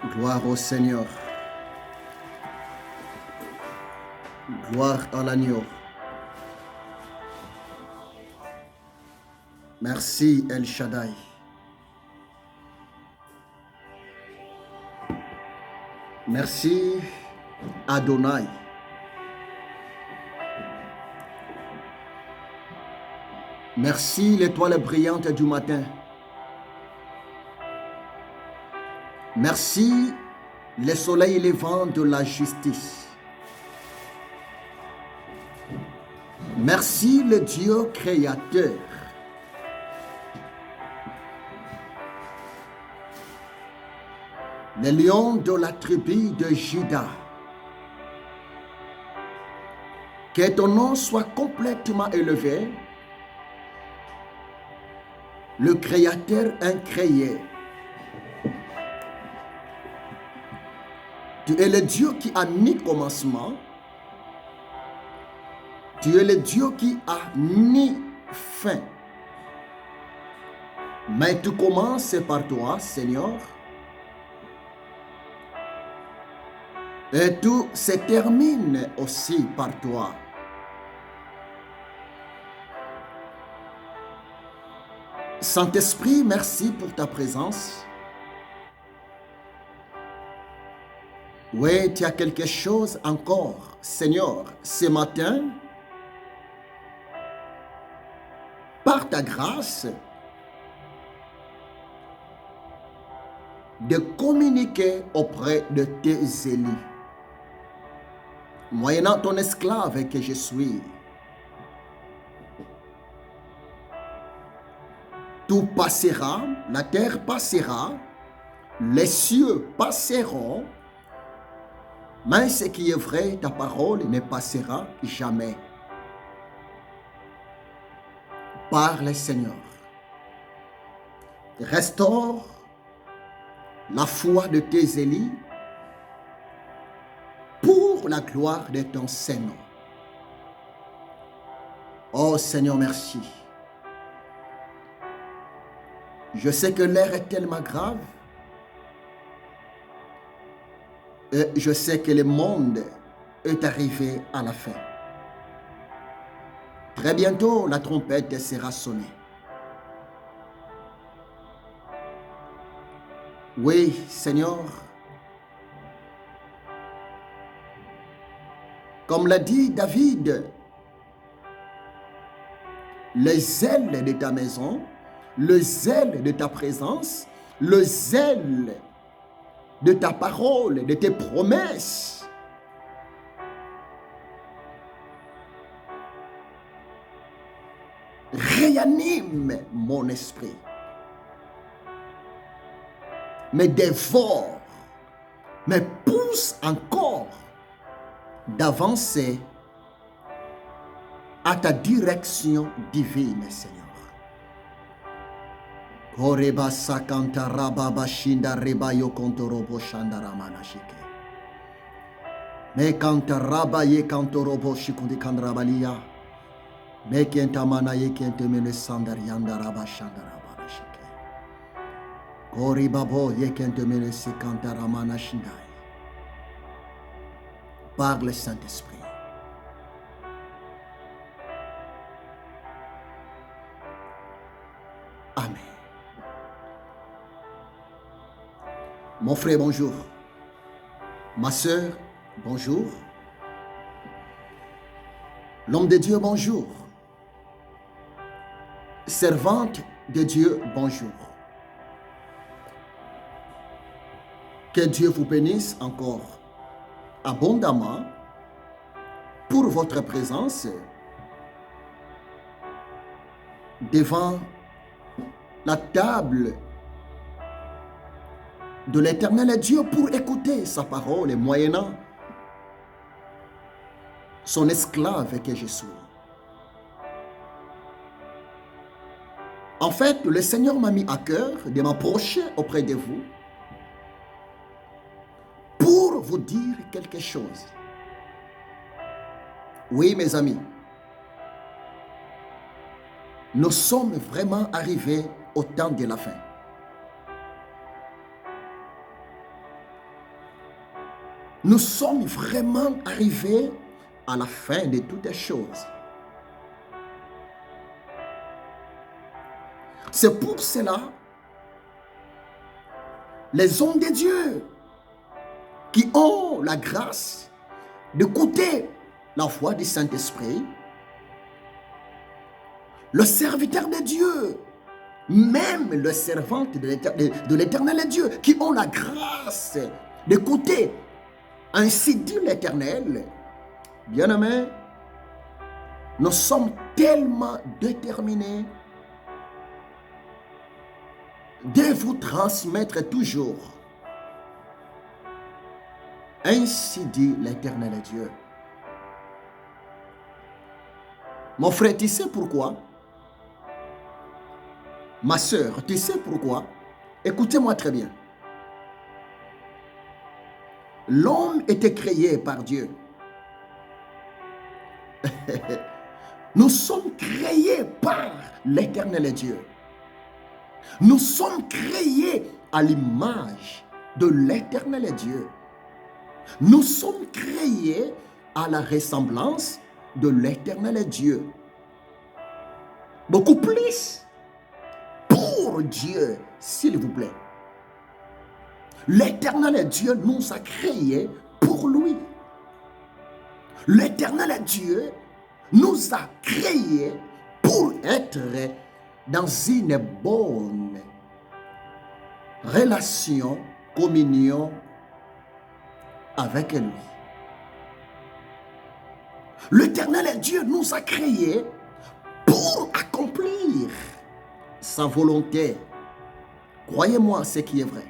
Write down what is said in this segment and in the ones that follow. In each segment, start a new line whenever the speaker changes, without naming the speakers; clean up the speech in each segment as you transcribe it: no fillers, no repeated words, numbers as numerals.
Gloire au Seigneur. Gloire à l'agneau. Merci El Shaddai. Merci Adonai. Merci l'étoile brillante du matin. Merci le soleil levant de la justice. Merci le Dieu créateur. Le lion de la tribu de Juda. Que ton nom soit complètement élevé, le Créateur incréé. Tu es le Dieu qui a ni commencement, tu es le Dieu qui a ni fin. Mais tout commence par toi, Seigneur, et tout se termine aussi par toi. Saint-Esprit, merci pour ta présence. Oui, tu as quelque chose encore, Seigneur, ce matin, par ta grâce, de communiquer auprès de tes élus. Moyennant ton esclave que je suis, tout passera, la terre passera, les cieux passeront, mais ce qui est vrai, ta parole ne passera jamais. Parle, Seigneur. Restaure la foi de tes élus pour la gloire de ton Saint-Nom. Oh Seigneur, merci. Je sais que l'air est tellement grave et je sais que le monde est arrivé à la fin. Très bientôt, la trompette sera sonnée. Oui, Seigneur, comme l'a dit David, le zèle de ta maison, le zèle de ta présence, le zèle de ta parole, de tes promesses, réanime mon esprit, me dévore, me pousse encore d'avancer à ta direction divine, Seigneur. Koreba sakanta rababa shinda reba yokontorobo shandara manashike. Me kanta raba ye kantorobo shikundi kandrabalia. Me kenta mana ye kente mene sandar yanda raba shandara manashike. Koribabo ye kente mene sikanta ramana shindai. Par le Saint-Esprit. Amen. Mon frère, bonjour. Ma sœur, bonjour. L'homme de Dieu, bonjour. Servante de Dieu, bonjour. Que Dieu vous bénisse encore abondamment pour votre présence devant la table de l'Éternel Dieu pour écouter sa parole et moyennant son esclave que je suis. En fait, le Seigneur m'a mis à cœur de m'approcher auprès de vous pour vous dire quelque chose. Oui, mes amis, nous sommes vraiment arrivés au temps de la fin. Nous sommes vraiment arrivés à la fin de toutes les choses. C'est pour cela, les hommes de Dieu qui ont la grâce d'écouter la voix du Saint-Esprit, le serviteur de Dieu, même le servant de l'Éternel Dieu, qui ont la grâce d'écouter, ainsi dit l'Éternel, bien-aimés, nous sommes tellement déterminés de vous transmettre toujours. Ainsi dit l'Éternel Dieu. Mon frère, tu sais pourquoi? Ma sœur, tu sais pourquoi? Écoutez-moi très bien. L'homme était créé par Dieu. Nous sommes créés par l'Éternel Dieu. Nous sommes créés à l'image de l'Éternel Dieu. Nous sommes créés à la ressemblance de l'Éternel Dieu. Beaucoup plus pour Dieu, s'il vous plaît. L'Éternel Dieu nous a créés pour lui. L'Éternel Dieu nous a créés pour être dans une bonne relation, communion avec lui. L'Éternel Dieu nous a créés pour accomplir sa volonté. Croyez-moi, ce qui est vrai.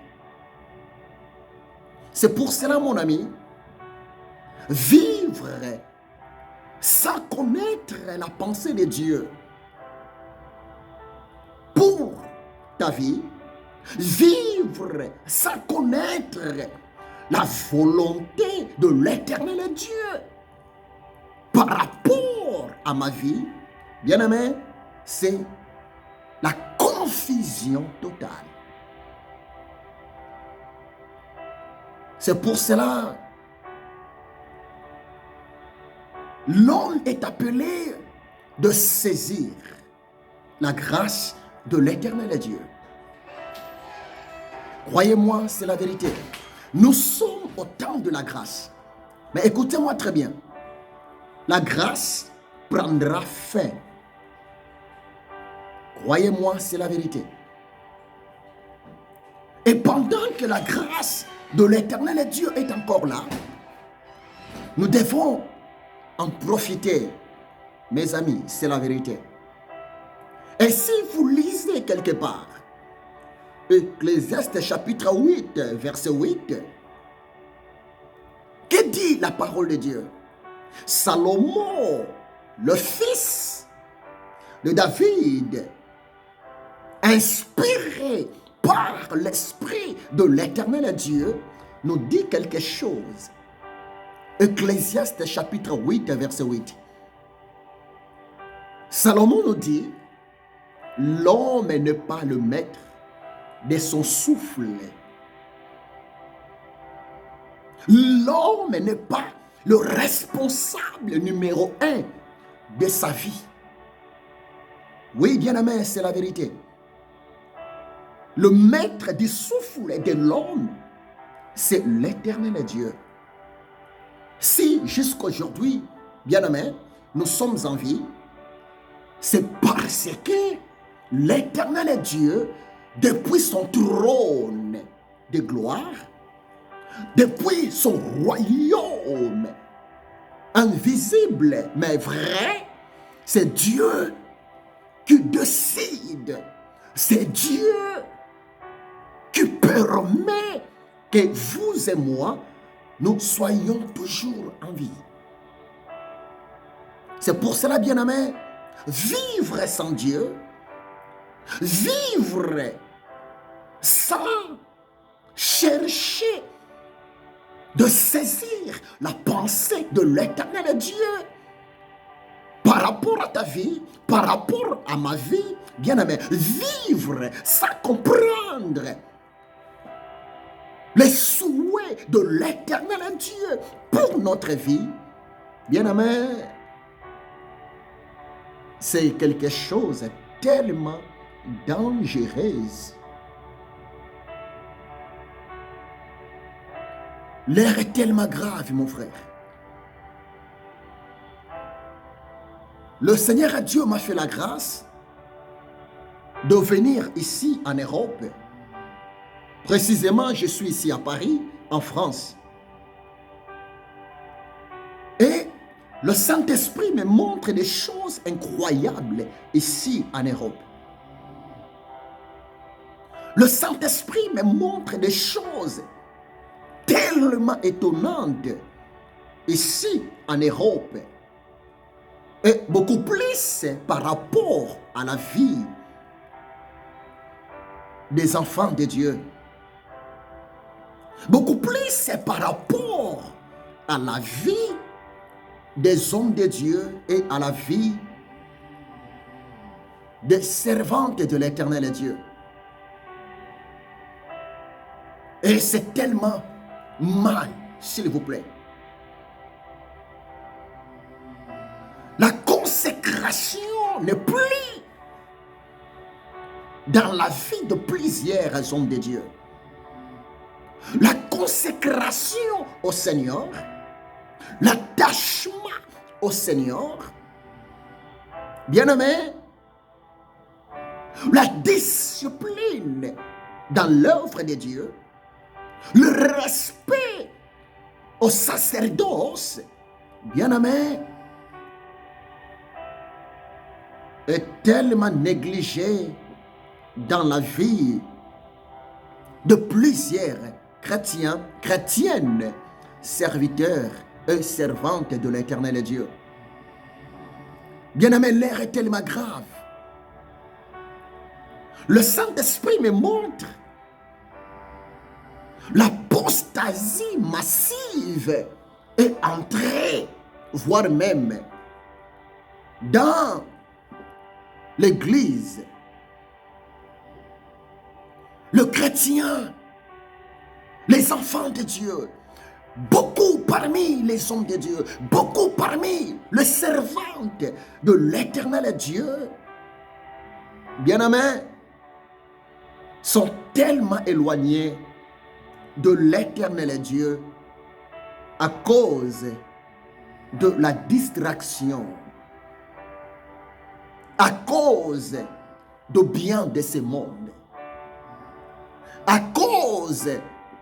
C'est pour cela, mon ami, vivre sans connaître la pensée de Dieu pour ta vie, vivre sans connaître la volonté de l'Éternel Dieu par rapport à ma vie, bien-aimé, c'est la confusion totale. C'est pour cela l'homme est appelé de saisir la grâce de l'Éternel Dieu. Croyez-moi, c'est la vérité. Nous sommes au temps de la grâce. Mais écoutez-moi très bien. La grâce prendra fin. Croyez-moi, c'est la vérité. Et pendant que la grâce de l'Éternel Dieu est encore là, nous devons en profiter. Mes amis, c'est la vérité. Et si vous lisez quelque part, Ecclésiaste chapitre 8, verset 8, que dit la parole de Dieu? Salomon, le fils de David, inspiré par l'esprit de l'Éternel Dieu, nous dit quelque chose. Ecclésiaste chapitre 8, verset 8. Salomon nous dit, l'homme n'est pas le maître de son souffle. L'homme n'est pas le responsable numéro 1 de sa vie. Oui, bien-aimé, c'est la vérité. Le maître du souffle de l'homme, c'est l'Éternel Dieu. Si jusqu'aujourd'hui, bien-aimé, nous sommes en vie, c'est parce que l'Éternel Dieu, depuis son trône de gloire, depuis son royaume invisible mais vrai, c'est Dieu qui décide. C'est Dieu qui permet que vous et moi, nous soyons toujours en vie. C'est pour cela, bien-aimé, vivre sans Dieu, vivre sans chercher de saisir la pensée de l'Éternel Dieu par rapport à ta vie, par rapport à ma vie, bien-aimé, vivre sans comprendre les souhaits de l'Éternel Dieu pour notre vie, bien-aimé, c'est quelque chose de tellement dangereux. L'air est tellement grave, mon frère. Le Seigneur Dieu m'a fait la grâce de venir ici en Europe. Précisément, je suis ici à Paris, en France. Et le Saint-Esprit me montre des choses incroyables ici en Europe. Le Saint-Esprit me montre des choses tellement étonnantes ici en Europe. Et beaucoup plus par rapport à la vie des enfants de Dieu. Beaucoup plus par rapport à la vie des hommes de Dieu et à la vie des servantes de l'Éternel Dieu. Et c'est tellement mal, s'il vous plaît. La consécration n'est plus dans la vie de plusieurs hommes de Dieu. La consécration au Seigneur, l'attachement au Seigneur, bien-aimé, la discipline dans l'œuvre de Dieu, le respect au sacerdoce, bien-aimé, est tellement négligé dans la vie de plusieurs chrétiens, chrétiennes, serviteurs et servantes de l'Éternel Dieu. Bien-aimé, l'air est tellement grave. Le Saint-Esprit me montre l'apostasie massive est entrée, voire même dans l'Église. Le chrétien, les enfants de Dieu, beaucoup parmi les hommes de Dieu, beaucoup parmi les servantes de l'Éternel Dieu, bien-aimés, sont tellement éloignés de l'Éternel Dieu à cause de la distraction, à cause du bien de ce monde, à cause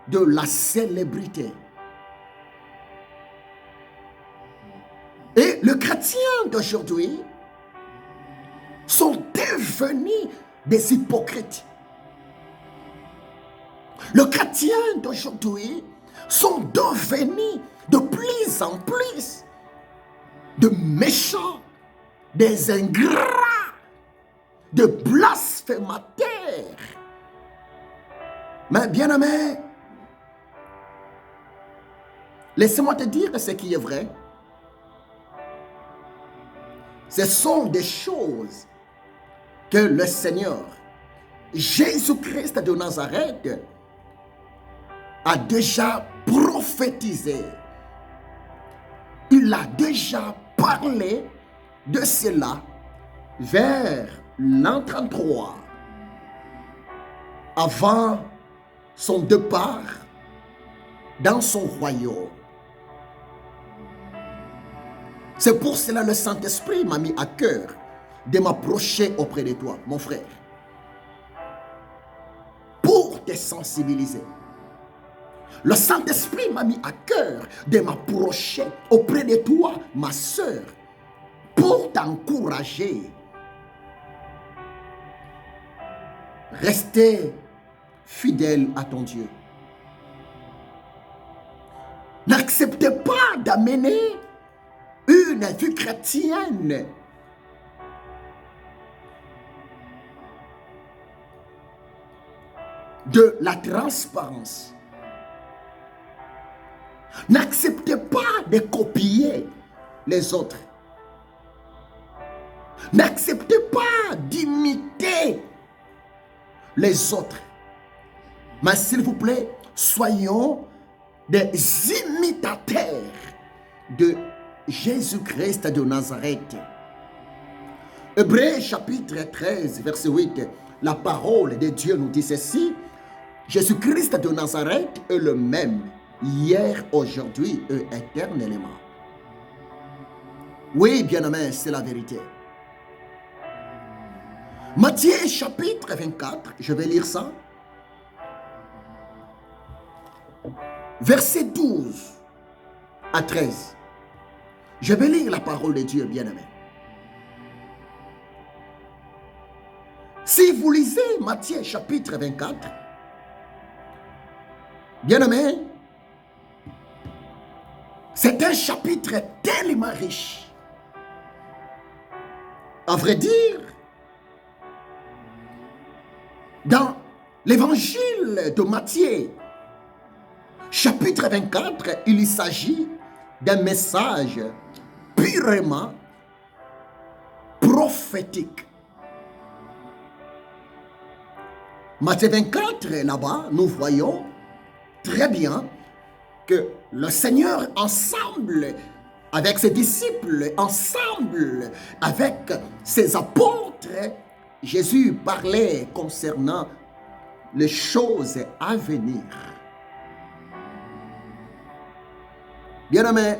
de la célébrité. Et les chrétiens d'aujourd'hui sont devenus des hypocrites. Les chrétiens d'aujourd'hui sont devenus de plus en plus de méchants, des ingrats, de blasphémateurs. Mais bien-aimé, laissez-moi te dire ce qui est vrai. Ce sont des choses que le Seigneur, Jésus-Christ de Nazareth, a déjà prophétisé. Il a déjà parlé de cela vers l'an 33, avant son départ dans son royaume. C'est pour cela que le Saint-Esprit m'a mis à cœur de m'approcher auprès de toi, mon frère, pour te sensibiliser. Le Saint-Esprit m'a mis à cœur de m'approcher auprès de toi, ma sœur, pour t'encourager. Restez fidèle à ton Dieu. N'acceptez pas d'amener une vie chrétienne de la transparence. N'acceptez pas de copier les autres. N'acceptez pas d'imiter les autres. Mais s'il vous plaît, soyons des imitateurs de Jésus-Christ de Nazareth. Hébreux chapitre 13, verset 8, la parole de Dieu nous dit ceci: Jésus-Christ de Nazareth est le même, hier, aujourd'hui et éternellement. Oui, bien-aimé, c'est la vérité. Matthieu chapitre 24, je vais lire ça. Verset 12 à 13. Je vais lire la parole de Dieu, bien-aimé. Si vous lisez Matthieu chapitre 24, bien-aimé, c'est un chapitre tellement riche. À vrai dire, dans l'évangile de Matthieu, chapitre 24, il s'agit d'un message purement prophétique. Matthieu 24, là-bas, nous voyons très bien que le Seigneur, ensemble avec ses disciples, ensemble avec ses apôtres, Jésus parlait concernant les choses à venir. Bien-aimé,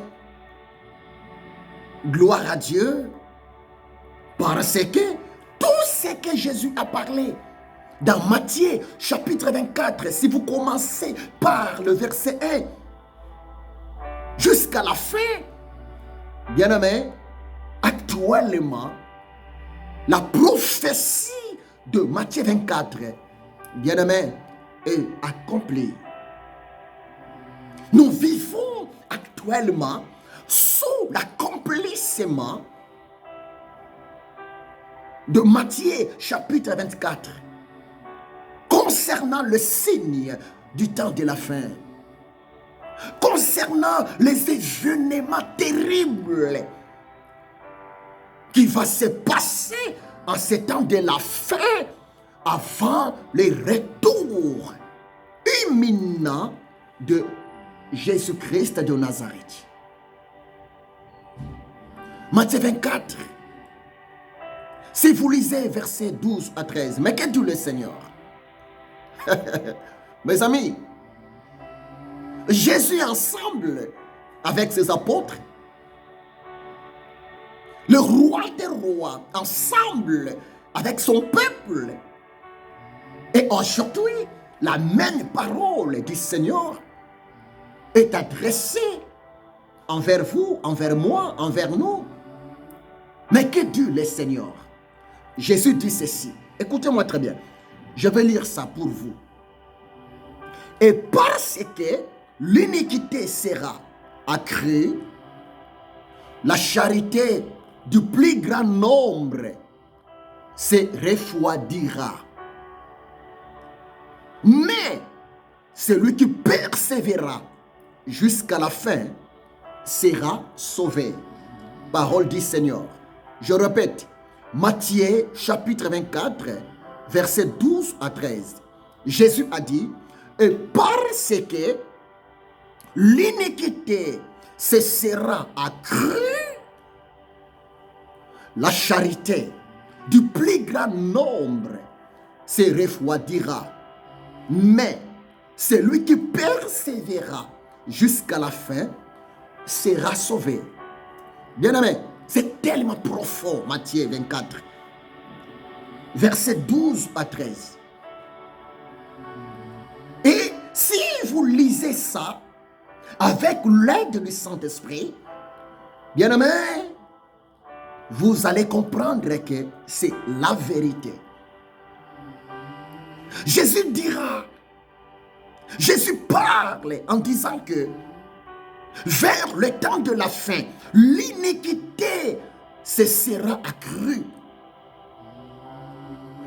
gloire à Dieu, parce que tout ce que Jésus a parlé dans Matthieu chapitre 24, si vous commencez par le verset 1 jusqu'à la fin, bien-aimé, actuellement, la prophétie de Matthieu 24, bien-aimé, est accomplie. Nous vivons actuellement sous l'accomplissement de Matthieu chapitre 24 concernant le signe du temps de la fin, concernant les événements terribles qui vont se passer en ce temps de la fin avant le retour imminent de Jésus-Christ de Nazareth. Matthieu 24, si vous lisez versets 12 à 13, mais que dit le Seigneur? Mes amis, Jésus ensemble avec ses apôtres, le roi des rois ensemble avec son peuple, et aujourd'hui la même parole du Seigneur est adressée envers vous, envers moi, envers nous. Mais que dit le Seigneur? Jésus dit ceci, écoutez-moi très bien, je vais lire ça pour vous. Et parce que l'iniquité sera accrue, la charité du plus grand nombre se refroidira. Mais celui qui persévérera jusqu'à la fin sera sauvé. Parole du Seigneur. Je répète, Matthieu chapitre 24, versets 12 à 13. Jésus a dit, et parce que l'iniquité se sera accrue, la charité du plus grand nombre se refroidira. Mais celui qui persévérera jusqu'à la fin sera sauvé. Bien-aimé, c'est tellement profond, Matthieu 24, versets 12 à 13. Et si vous lisez ça avec l'aide du Saint-Esprit, bien-aimé, vous allez comprendre que c'est la vérité. Jésus dira, Jésus parle en disant que vers le temps de la fin, l'iniquité se sera accrue.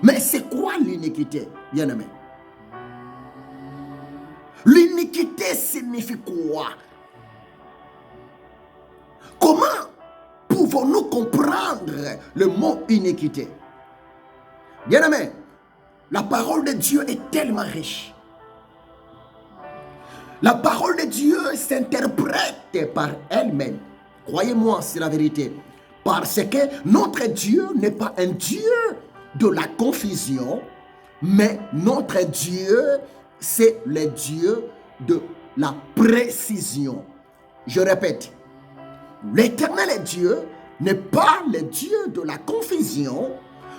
Mais c'est quoi l'iniquité, bien-aimé? L'iniquité signifie quoi? Comment pouvons-nous comprendre le mot iniquité? Bien-aimé, la parole de Dieu est tellement riche. La parole de Dieu s'interprète par elle-même. Croyez-moi, c'est la vérité. Parce que notre Dieu n'est pas un Dieu de la confusion, mais notre Dieu, c'est le Dieu de la précision. Je répète, l'Éternel Dieu n'est pas le Dieu de la confusion,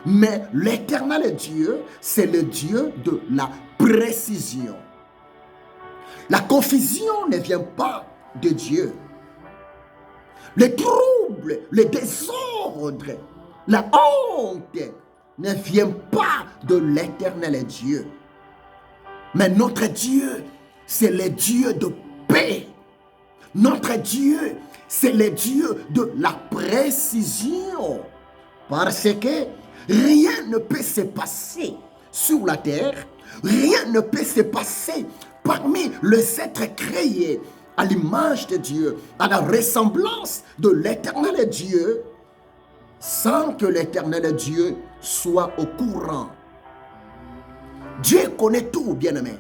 mais l'Éternel Dieu, c'est le Dieu de la précision. La confusion ne vient pas de Dieu. Les troubles, les désordres, la honte ne viennent pas de l'Éternel Dieu. Mais notre Dieu, c'est le Dieu de paix. Notre Dieu, c'est le Dieu de la précision. Parce que rien ne peut se passer sur la terre, rien ne peut se passer parmi les êtres créés à l'image de Dieu, à la ressemblance de l'Éternel Dieu, sans que l'Éternel Dieu soit au courant. Dieu connaît tout, bien-aimé.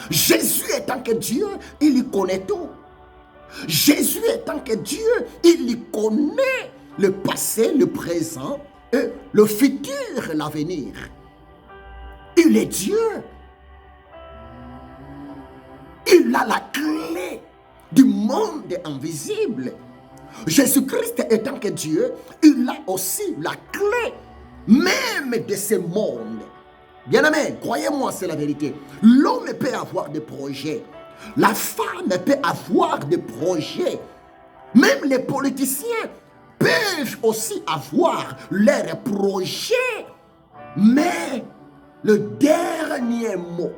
Jésus étant que Dieu, il y connaît tout. Jésus étant que Dieu, il y connaît le passé, le présent, et le futur, l'avenir. Il est Dieu. Il a la clé du monde invisible. Jésus-Christ étant que Dieu, il a aussi la clé même de ce monde. Bien-aimé, croyez-moi, c'est la vérité. L'homme peut avoir des projets. La femme peut avoir des projets. Même les politiciens peuvent aussi avoir leurs projets. Mais le dernier mot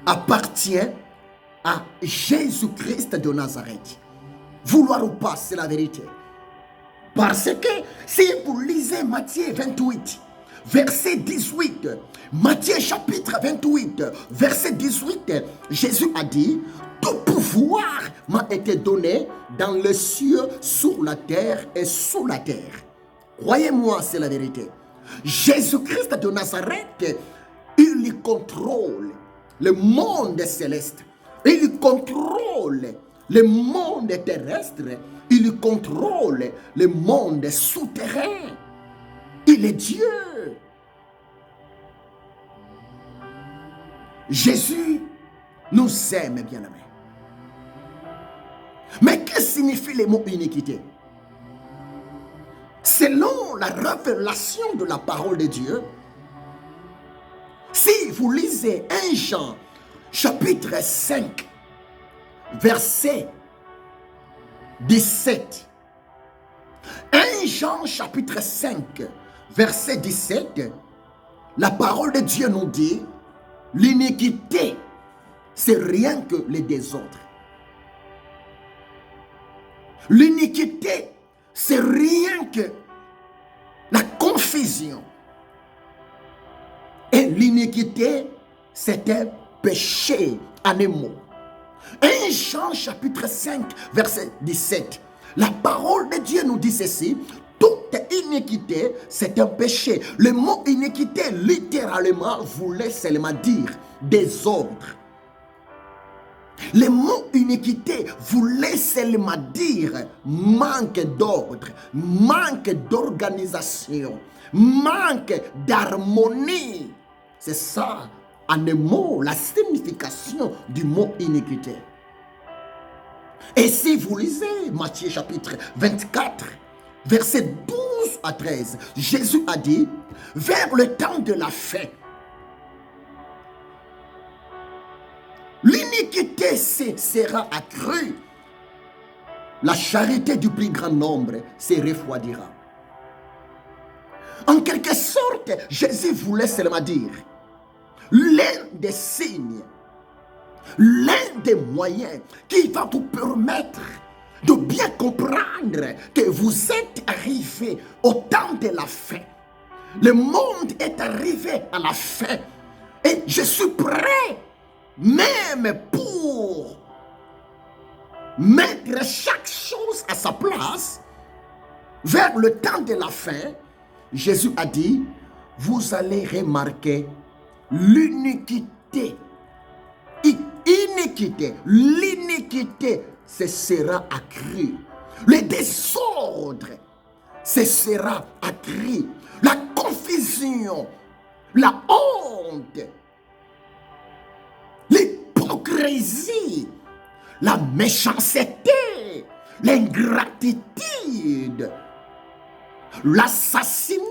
appartient à Jésus-Christ de Nazareth. Vouloir ou pas, c'est la vérité. Parce que si vous lisez Matthieu 28, verset 18, Matthieu chapitre 28, verset 18, Jésus a dit, tout pouvoir m'a été donné dans les cieux, sur la terre et sous la terre. Croyez-moi, c'est la vérité. Jésus-Christ de Nazareth, il y contrôle le monde céleste. Il contrôle le monde terrestre. Il contrôle le monde souterrain. Il est Dieu. Jésus nous aime, bien-aimés. Mais que signifie le mot iniquité? Selon la révélation de la parole de Dieu, si vous lisez 1 Jean chapitre 5, verset 17, 1 Jean chapitre 5, verset 17, la parole de Dieu nous dit, l'iniquité, c'est rien que le désordre. L'iniquité, c'est rien que la confusion. Et l'iniquité, c'est un péché en un mot. 1 Jean chapitre 5, verset 17. La parole de Dieu nous dit ceci. Toute iniquité, c'est un péché. Le mot iniquité, littéralement, voulait seulement dire désordre. Le mot iniquité voulait seulement dire manque d'ordre, manque d'organisation, manque d'harmonie. C'est ça, en un mot, la signification du mot iniquité. Et si vous lisez Matthieu chapitre 24, versets 12 à 13, Jésus a dit, vers le temps de la fin, l'iniquité sera accrue. La charité du plus grand nombre se refroidira. En quelque sorte, Jésus voulait seulement dire, l'un des signes, l'un des moyens qui va vous permettre de bien comprendre que vous êtes arrivé au temps de la fin. Le monde est arrivé à la fin. Et je suis prêt même pour mettre chaque chose à sa place. Vers le temps de la fin, Jésus a dit, vous allez remarquer l'iniquité. l'iniquité cessera accrue. Le désordre cessera accru. La confusion, la honte, l'hypocrisie, la méchanceté, l'ingratitude, l'assassinat,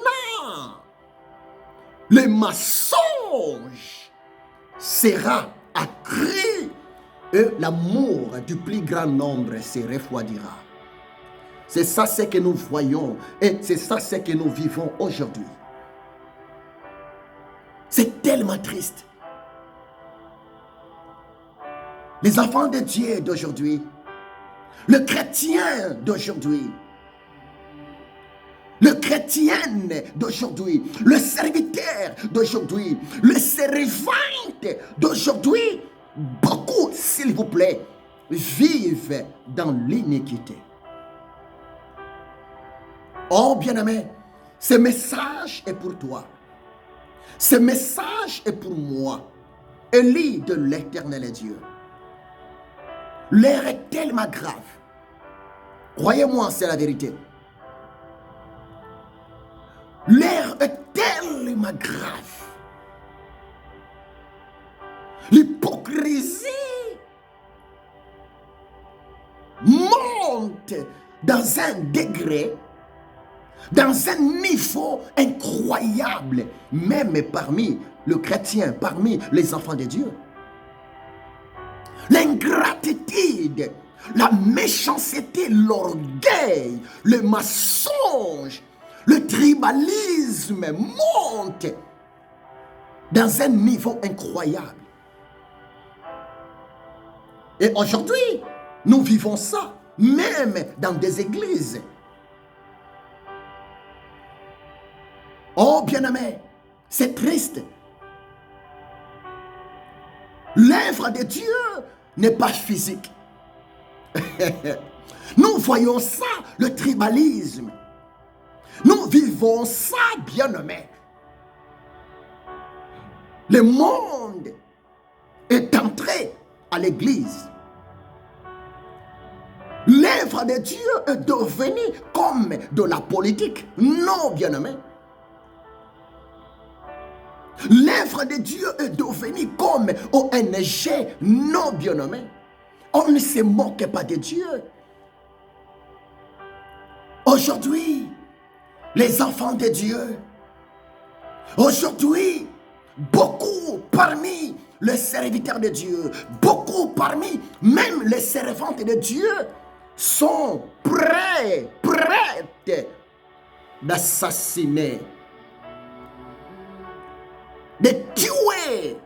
le mensonge sera accru et l'amour du plus grand nombre se refroidira. C'est ça ce que nous voyons et c'est ça ce que nous vivons aujourd'hui. C'est tellement triste. Les enfants de Dieu d'aujourd'hui, le chrétien d'aujourd'hui, le chrétienne d'aujourd'hui, le serviteur d'aujourd'hui, le servante d'aujourd'hui, beaucoup, s'il vous plaît, vivent dans l'iniquité. Oh bien-aimé, ce message est pour toi. Ce message est pour moi, Élie de l'Éternel Dieu. L'heure est tellement grave. Croyez-moi, c'est la vérité. L'heure est tellement grave. L'hypocrisie monte dans un degré, dans un niveau incroyable, même parmi le chrétien, parmi les enfants de Dieu. L'ingratitude, la méchanceté, l'orgueil, le mensonge, le tribalisme monte dans un niveau incroyable. Et aujourd'hui, nous vivons ça, même dans des églises. Oh bien-aimé, c'est triste. L'œuvre de Dieu n'est pas physique. Nous voyons ça, le tribalisme. Nous vivons ça, bien-aimé. Le monde est entré à l'église. L'œuvre de Dieu est devenue comme de la politique. Non, bien-aimé. L'œuvre de Dieu est devenue comme ONG. Non, bien-aimé. On ne se moque pas de Dieu. Aujourd'hui, les enfants de Dieu, aujourd'hui, beaucoup parmi les serviteurs de Dieu, beaucoup parmi même les servantes de Dieu sont prêtes d'assassiner, de tuer,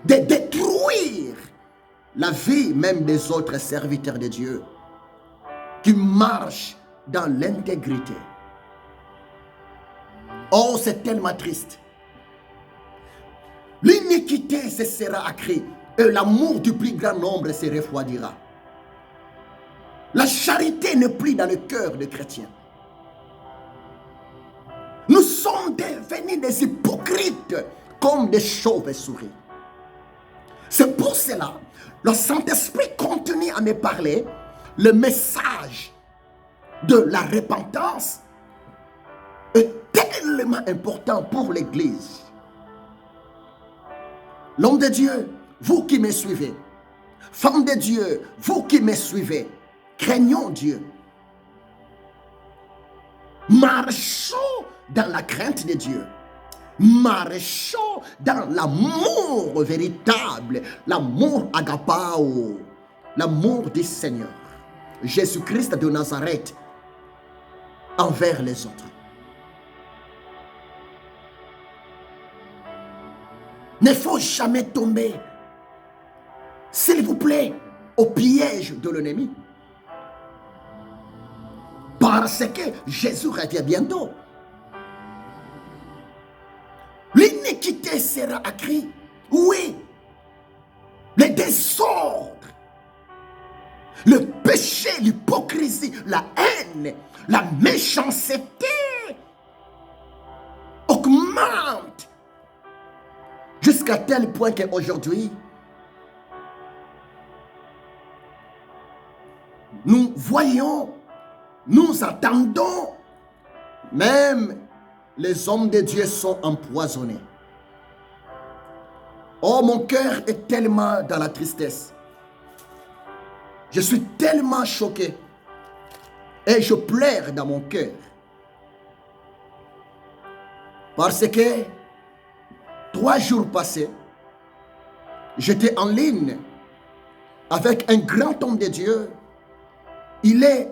de détruire la vie même des autres serviteurs de Dieu qui marchent dans l'intégrité. Oh, c'est tellement triste. L'iniquité cessera accrue et l'amour du plus grand nombre se refroidira. La charité n'est plus dans le cœur des chrétiens. Nous sommes devenus des hypocrites comme des chauves-souris. C'est pour cela, le Saint-Esprit continue à me parler, le message de la repentance est tellement important pour l'Église. L'homme de Dieu, vous qui me suivez, femme de Dieu, vous qui me suivez, craignons Dieu. Marchons dans la crainte de Dieu. Marchons dans l'amour véritable, l'amour agapao, l'amour du Seigneur, Jésus-Christ de Nazareth, envers les autres. Ne faut jamais tomber, s'il vous plaît, au piège de l'ennemi. Parce que Jésus revient bientôt. L'iniquité sera accrue. Oui. Le désordre, le péché, l'hypocrisie, la haine, la méchanceté augmente jusqu'à tel point qu'aujourd'hui, nous voyons, nous attendons, même les hommes de Dieu sont empoisonnés. Oh, mon cœur est tellement dans la tristesse. Je suis tellement choqué. Et je pleure dans mon cœur. Parce que 3 jours passés, j'étais en ligne avec un grand homme de Dieu. Il est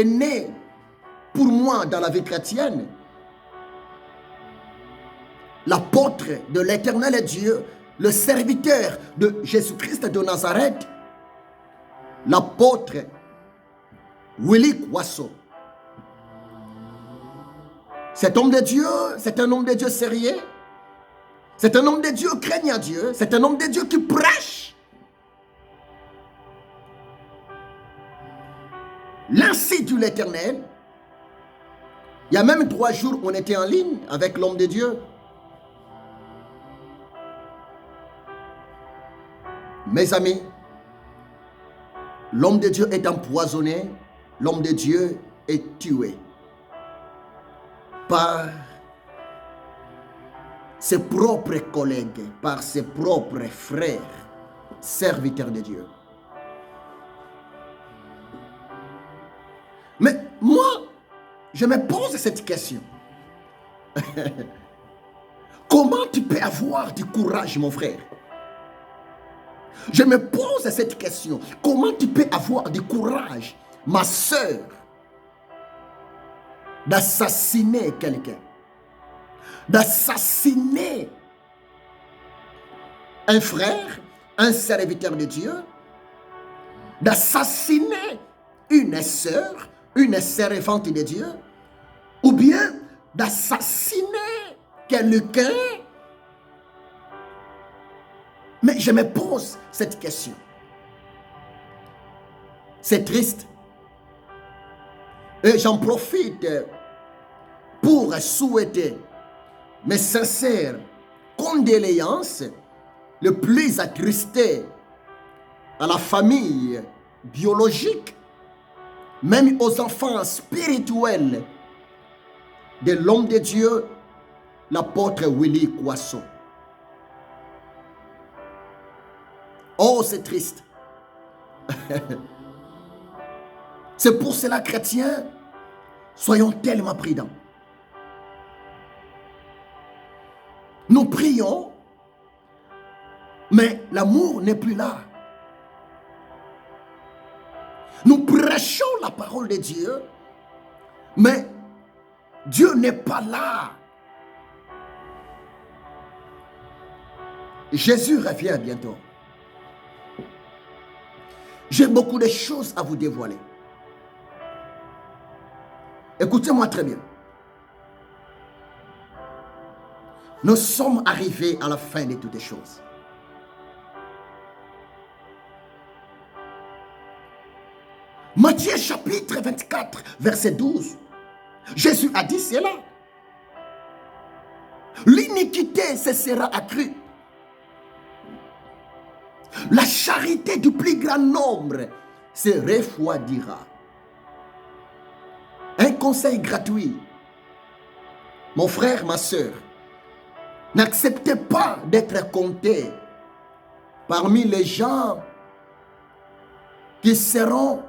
né pour moi dans la vie chrétienne. L'apôtre de l'Éternel Dieu, le serviteur de Jésus-Christ de Nazareth, l'apôtre Willy Kwasso. Cet homme de Dieu, c'est un homme de Dieu sérieux. C'est un homme de Dieu craignant Dieu. C'est un homme de Dieu qui prêche. L'ainsi de l'Éternel. Il y a même 3 jours, on était en ligne avec l'homme de Dieu. Mes amis, l'homme de Dieu est empoisonné, l'homme de Dieu est tué par ses propres collègues, par ses propres frères, serviteurs de Dieu. Mais moi, je me pose cette question. Comment tu peux avoir du courage, mon frère? Je me pose cette question. Comment tu peux avoir du courage, ma soeur, d'assassiner quelqu'un, d'assassiner un frère, un serviteur de Dieu, d'assassiner une sœur, une servante de Dieu, ou bien d'assassiner quelqu'un? Mais je me pose cette question. C'est triste. Et j'en profite pour souhaiter mes sincères condoléances, le plus attristé à la famille biologique, même aux enfants spirituels de l'homme de Dieu, l'apôtre Willy Kwasso. Oh, c'est triste. C'est pour cela, chrétiens, soyons tellement prudents. Nous prions, mais l'amour n'est plus là. Nous prêchons la parole de Dieu, mais Dieu n'est pas là. Jésus revient bientôt. J'ai beaucoup de choses à vous dévoiler. Écoutez-moi très bien. Nous sommes arrivés à la fin de toutes les choses. Matthieu chapitre 24, verset 12. Jésus a dit cela. L'iniquité cessera accrue. La charité du plus grand nombre se refroidira. Un conseil gratuit. Mon frère, ma soeur, n'acceptez pas d'être compté parmi les gens qui seront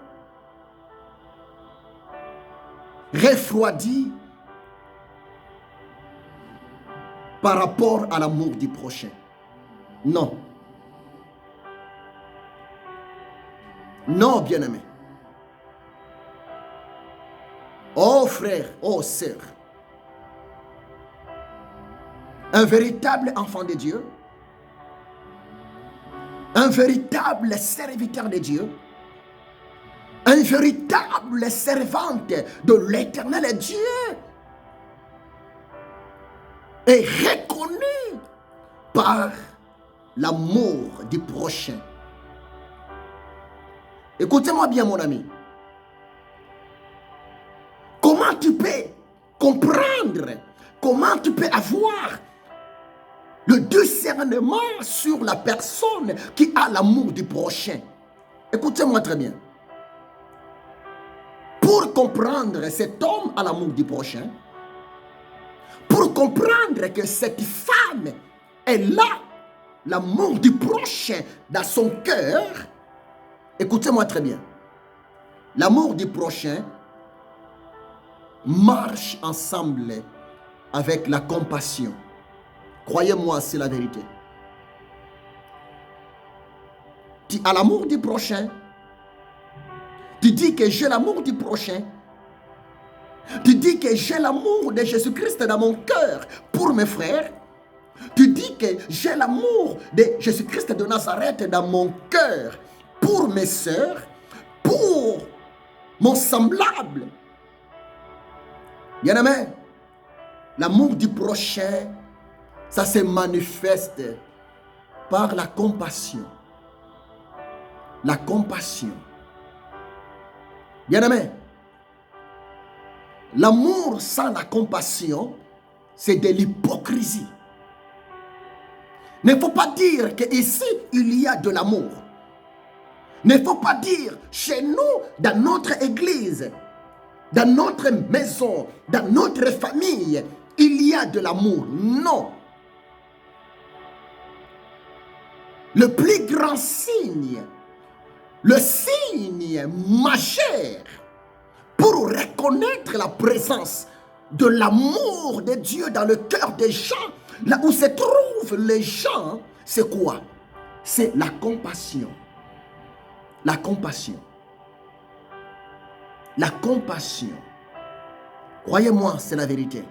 refroidis par rapport à l'amour du prochain. Non. Non, bien-aimé. Oh frère, oh sœur, un véritable enfant de Dieu, un véritable serviteur de Dieu, un véritable servante de l'Éternel Dieu est reconnu par l'amour du prochain. Écoutez-moi bien, mon ami. Comment tu peux comprendre, comment tu peux avoir le discernement sur la personne qui a l'amour du prochain? Écoutez-moi très bien. Pour comprendre cet homme à l'amour du prochain, pour comprendre que cette femme est là, l'amour du prochain dans son cœur, écoutez-moi très bien, l'amour du prochain marche ensemble avec la compassion. Croyez-moi, c'est la vérité. Tu as l'amour du prochain. Tu dis que j'ai l'amour du prochain. Tu dis que j'ai l'amour de Jésus-Christ dans mon cœur pour mes frères. Tu dis que j'ai l'amour de Jésus-Christ de Nazareth dans mon cœur pour mes sœurs, pour mon semblable. Bien-aimé, l'amour du prochain, ça se manifeste par la compassion. La compassion. Bien-aimé, l'amour sans la compassion, c'est de l'hypocrisie. Il ne faut pas dire qu'ici, il y a de l'amour. Il ne faut pas dire chez nous, dans notre église, dans notre maison, dans notre famille, il y a de l'amour. Non. Le plus grand signe, le signe majeur pour reconnaître la présence de l'amour de Dieu dans le cœur des gens, là où se trouvent les gens, c'est quoi? C'est la compassion. La compassion. La compassion. Croyez-moi, c'est la vérité.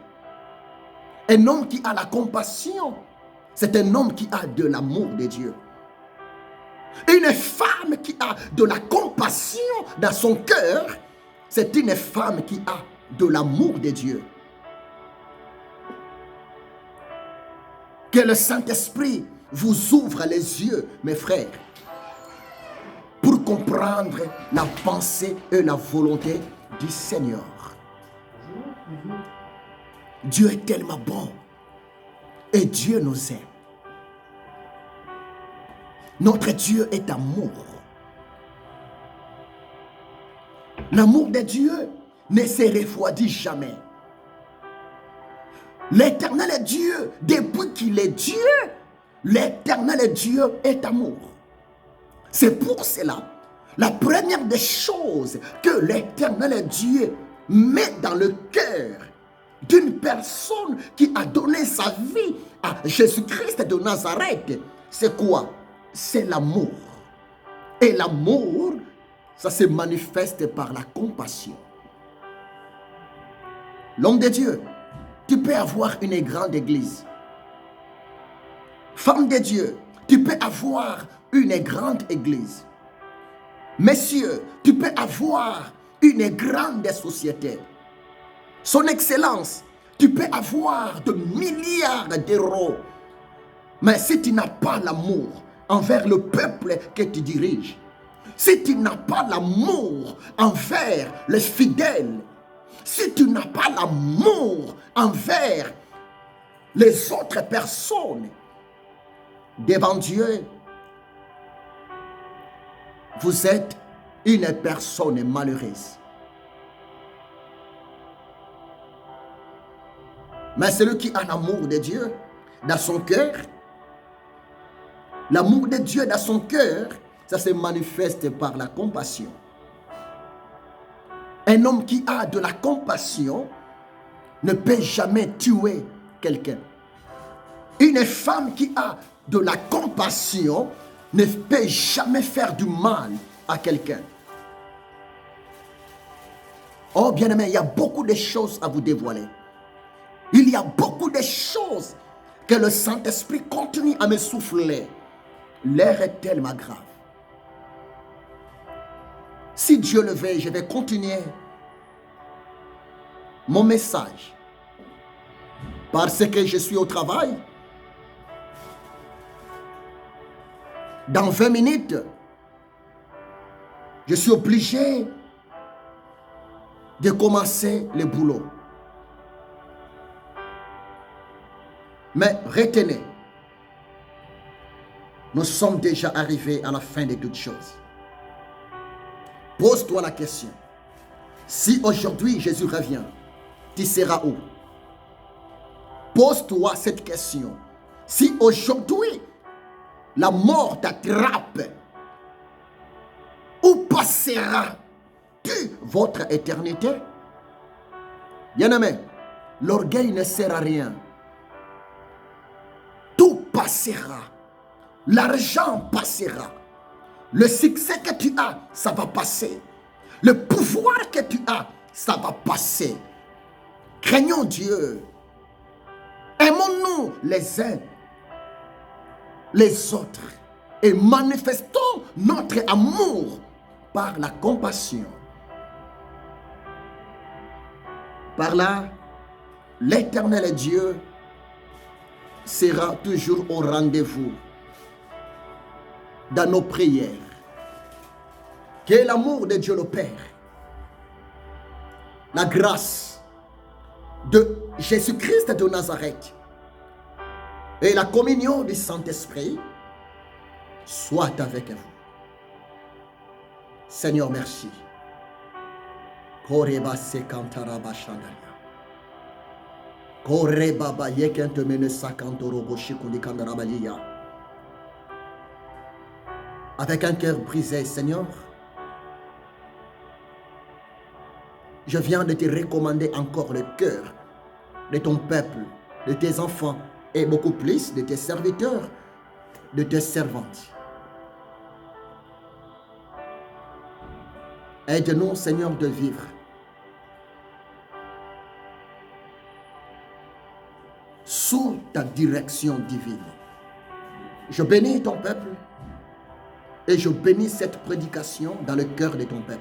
Un homme qui a la compassion, c'est un homme qui a de l'amour de Dieu. Une femme qui a de la compassion dans son cœur, c'est une femme qui a de l'amour de Dieu. Que le Saint-Esprit vous ouvre les yeux, mes frères, pour comprendre la pensée et la volonté du Seigneur. Dieu est tellement bon et Dieu nous aime. Notre Dieu est amour. L'amour de Dieu ne se refroidit jamais. L'Éternel Dieu, depuis qu'il est Dieu, l'Éternel Dieu est amour. C'est pour cela, la première des choses que l'Éternel Dieu met dans le cœur d'une personne qui a donné sa vie à Jésus-Christ de Nazareth, c'est quoi? C'est l'amour. Et l'amour, ça se manifeste par la compassion. L'homme de Dieu, tu peux avoir une grande église. Femme de Dieu, tu peux avoir une grande église. Messieurs, tu peux avoir une grande société. Son Excellence, tu peux avoir de milliards d'euros. Mais si tu n'as pas l'amour envers le peuple que tu diriges, si tu n'as pas l'amour envers les fidèles, si tu n'as pas l'amour envers les autres personnes, devant Dieu, vous êtes une personne malheureuse. Mais celui qui a l'amour de Dieu dans son cœur, l'amour de Dieu dans son cœur, ça se manifeste par la compassion. Un homme qui a de la compassion ne peut jamais tuer quelqu'un. Une femme qui a de la compassion ne peut jamais faire du mal à quelqu'un. Oh bien-aimé, il y a beaucoup de choses à vous dévoiler. Il y a beaucoup de choses que le Saint-Esprit continue à me souffler. L'air est tellement grave. Si Dieu le veut, je vais continuer mon message. Parce que je suis au travail. Dans 20 minutes, je suis obligé de commencer le boulot. Mais retenez, nous sommes déjà arrivés à la fin de toutes choses. Pose-toi la question. Si aujourd'hui Jésus revient, tu seras où? Pose-toi cette question. Si aujourd'hui la mort t'attrape, où passera-tu votre éternité? Bien-aimé, l'orgueil ne sert à rien. Tout passera. L'argent passera. Le succès que tu as, ça va passer. Le pouvoir que tu as, ça va passer. Craignons Dieu. Aimons-nous les uns les autres et manifestons notre amour par la compassion. Par là, l'Éternel Dieu sera toujours au rendez-vous dans nos prières. Que l'amour de Dieu le Père, la grâce de Jésus-Christ de Nazareth et la communion du Saint-Esprit soit avec vous. Seigneur, merci. Koreba sekantaraba shandaria. Koreba ba yekentemene sakantorobo shikundikandarabalia. Avec un cœur brisé, Seigneur, je viens de te recommander encore le cœur de ton peuple, de tes enfants et beaucoup plus de tes serviteurs, de tes servantes. Aide-nous, Seigneur, de vivre sous ta direction divine. Je bénis ton peuple et je bénis cette prédication dans le cœur de ton peuple.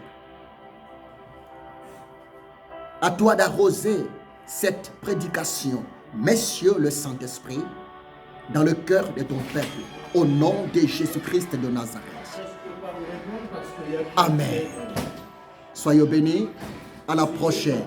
À toi d'arroser cette prédication, Messieurs le Saint-Esprit, dans le cœur de ton peuple, au nom de Jésus-Christ de Nazareth. Amen. Soyez bénis. À la prochaine.